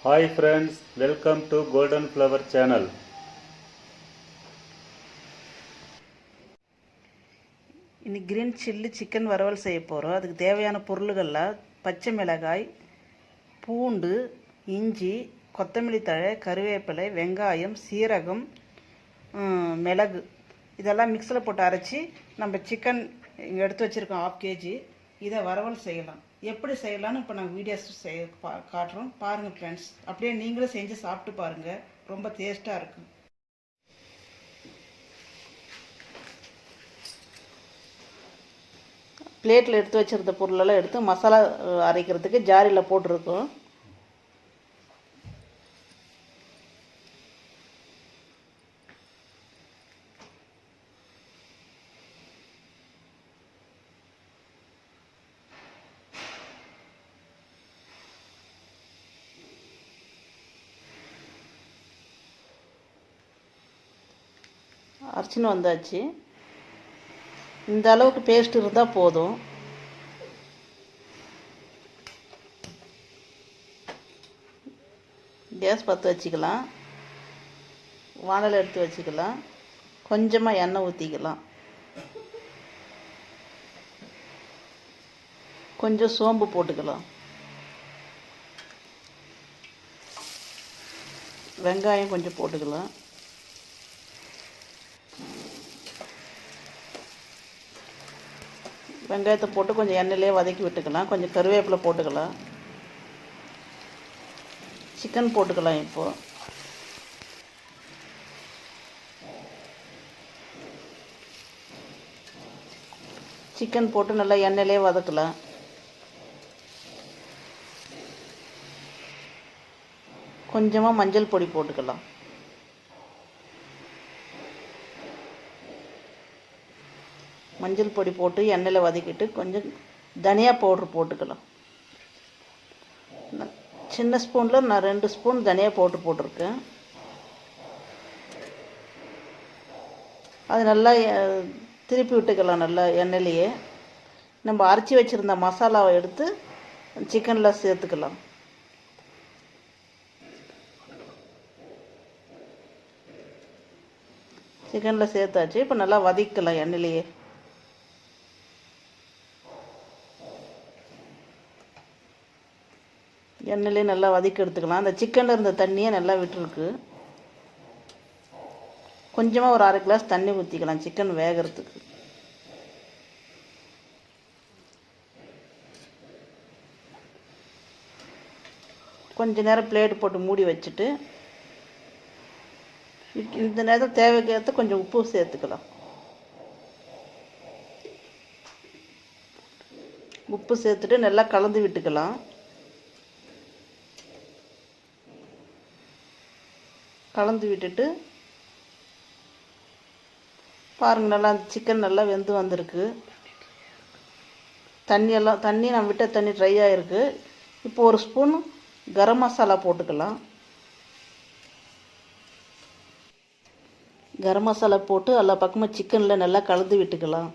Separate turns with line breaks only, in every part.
Hi friends, welcome to Golden Flower Channel.
இன்னைக்கு green chilli chicken வறுவல் செய்ய போகிறோம். அதுக்கு தேவையான பொருள்கள்லாம் பச்சை மிளகாய், பூண்டு, இஞ்சி, கொத்தமல்லி தழை, கருவேப்பிலை, வெங்காயம், சீரகம், மிளகு இதெல்லாம் மிக்ஸில் போட்டு அரைச்சி நம்ம சிக்கன் எடுத்து வச்சுருக்கோம் 1/2 kg. இதை வறுவல் செய்யலாம். எப்படி செய்யலாம்னு இப்போ நாங்கள் வீடியோஸ் காட்டுறோம் பாருங்கள் ஃப்ரெண்ட்ஸ். அப்படியே நீங்களும் செஞ்சு சாப்பிட்டு பாருங்கள், ரொம்ப டேஸ்ட்டாக இருக்கும். பிளேட்டில் எடுத்து வச்சுருந்த பொருளெல்லாம் எடுத்து மசாலா அரைக்கிறதுக்கு ஜாரியில் போட்டிருக்கோம். அரைச்சின்னு வந்தாச்சு. இந்த அளவுக்கு பேஸ்ட் இருந்தால் போதும். கேஸ் பற்ற வச்சுக்கலாம். வானல் எடுத்து வச்சுக்கலாம். கொஞ்சமாக எண்ணெய் ஊற்றிக்கலாம். கொஞ்சம் சோம்பு போட்டுக்கலாம். வெங்காயம் கொஞ்சம் போட்டுக்கலாம். வெங்காயத்தை போட்டு கொஞ்சம் எண்ணெயிலே வதக்கி விட்டுக்கலாம். கொஞ்சம் கருவேப்பிலை போட்டுக்கலாம். சிக்கன் போட்டுக்கலாம். இப்போது சிக்கன் போட்டு நல்லா எண்ணெயிலே வதக்கலாம். கொஞ்சமாக மஞ்சள் பொடி போட்டுக்கலாம். மஞ்சள் பொடி போட்டு எண்ணெயில் வதக்கிட்டு கொஞ்சம் தனியா பவுட்ரு போட்டுக்கலாம். சின்ன ஸ்பூனில் நான் 2 ஸ்பூன் தனியா பவுட்ரு போட்டிருக்கேன். அது நல்லா திருப்பி விட்டுக்கலாம். நல்லா எண்ணெயிலேயே நம்ம அரைச்சி வச்சுருந்த மசாலாவை எடுத்து சிக்கனில் சேர்த்துக்கலாம். சிக்கனில் சேர்த்தாச்சு. இப்போ நல்லா வதக்கலாம். எண்ணெயிலேயே எண்ணெயிலே நல்லா வதக்கி எடுத்துக்கலாம். அந்த சிக்கனில் இருந்த தண்ணியை நல்லா விட்டுருக்கு. கொஞ்சமாக ஒரு 1/2 கிளாஸ் தண்ணி ஊற்றிக்கலாம் சிக்கன் வேகிறதுக்கு. கொஞ்ச நேரம் பிளேட் போட்டு மூடி வச்சுட்டு இந்த நேரம் தேவைக்கேற்ற கொஞ்சம் உப்பு சேர்த்துக்கலாம். உப்பு சேர்த்துட்டு நல்லா கலந்து விட்டுக்கலாம். கலந்து விட்டுட்டு பாருங்கள், நல்லா அந்த சிக்கன் நல்லா வெந்து வந்திருக்கு. தண்ணி நான் விட்ட தண்ணி ட்ரை ஆகிருக்கு. இப்போ 1 ஸ்பூன் கரம் மசாலா போட்டுக்கலாம். கரம் மசாலா போட்டு எல்லா பக்கமும் சிக்கனில் நல்லா கலந்து விட்டுக்கலாம்.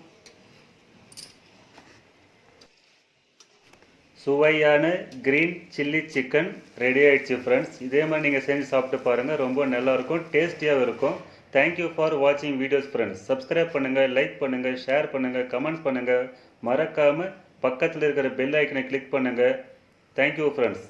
சுவையான கிரீன் சில்லி சிக்கன் ரெடி ஆயிடுச்சு ஃப்ரெண்ட்ஸ். இதே மாதிரி நீங்கள் செஞ்சு சாப்பிட்டு பாருங்கள், ரொம்ப நல்லாயிருக்கும், டேஸ்டியாகவும் இருக்கும். தேங்க்யூ ஃபார் வாட்சிங் வீடியோஸ் ஃப்ரெண்ட்ஸ். சப்ஸ்கிரைப் பண்ணுங்கள், லைக் பண்ணுங்கள், ஷேர் பண்ணுங்கள், கமெண்ட்ஸ் பண்ணுங்கள். மறக்காமல் பக்கத்தில் இருக்கிற பெல் ஐக்கனை கிளிக் பண்ணுங்கள். Thank you friends.